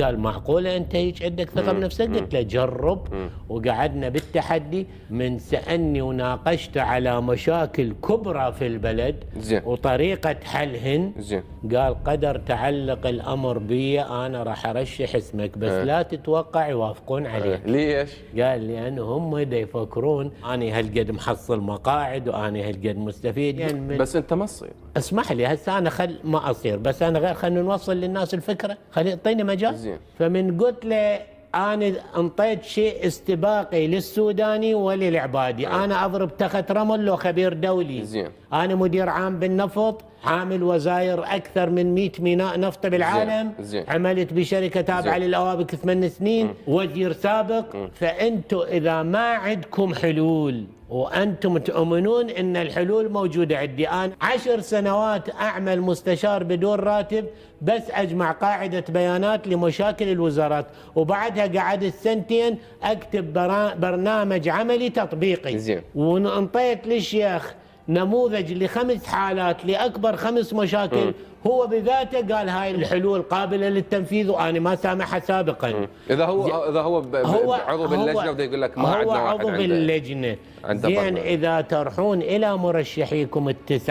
قال معقولة أنت هيك عندك ثقة بنفسك؟ قلت له جرب. وقعدنا بالتحدي، من سألني وناقشت على مشاكل كبرى في البلد زين. وطريقة حلهن. زين. قال قدر تعلق الأمر بي، أنا راح أرشح اسمك بس لا تتوقع يوافقون عليك. ليش؟ قال لأن هم دا يفكرون أنا هالقد محصل مقاعد وأنا هالقد مستفيد يعني بس أنت ما تصير. اسمح لي هسه أنا ما أصير، بس أنا غير، خلينا نوصل للناس الفكرة، خلي اعطيني مجال. زين. فمن قلت له أنا انطيت شيء استباقي للسوداني وللعبادي، أنا أضرب تخت رمل لو خبير دولي. زين. أنا مدير عام بالنفط، عامل وزاير أكثر من 100 ميناء نفط بالعالم. زين. عملت بشركة تابعة للأوابك 8 سنين، وزير سابق. فأنتم إذا ما عندكم حلول وأنتم تؤمنون أن الحلول موجودة عندي، أنا 10 سنوات أعمل مستشار بدون راتب، بس أجمع قاعدة بيانات لمشاكل الوزارات، وبعدها قعدت سنتين أكتب برنامج عملي تطبيقي. زين. وانطيت للشيخ نموذج ل5 حالات لأكبر 5 مشاكل. هو بذاته قال هاي الحلول قابلة للتنفيذ وأنا ما سامحها سابقا. إذا هو عضو باللجنة وده يقول لك ما عندنا واحد، هو عضو باللجنة. زين، إذا ترحون إلى مرشحيكم ال9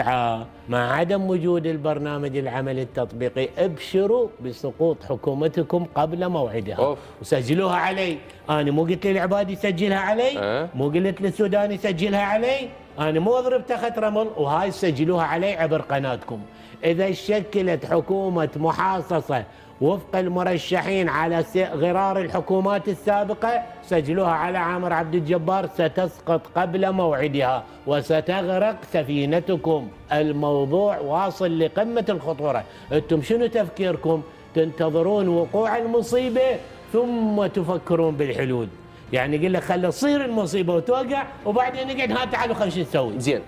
مع عدم وجود البرنامج العملي التطبيقي، ابشروا بسقوط حكومتكم قبل موعدها. وسجلوها علي. أنا مو قلت للعبادي سجلها علي، مو قلت للسوداني سجلها علي، أنا مو أضرب تخت رمل، وهاي سجلوها علي عبر قناتكم. إذا شكلت حكومة محاصصة وفق المرشحين على غرار الحكومات السابقة، سجلوها على عامر عبد الجبار، ستسقط قبل موعدها وستغرق سفينتكم. الموضوع واصل لقمة الخطورة. أنتم شنو تفكيركم؟ تنتظرون وقوع المصيبة ثم تفكرون بالحلول. يعني يقول لك خلي تصير المصيبة وتوقع وبعدين نقعد ها تعالوا خلينا شو نسوي. زين.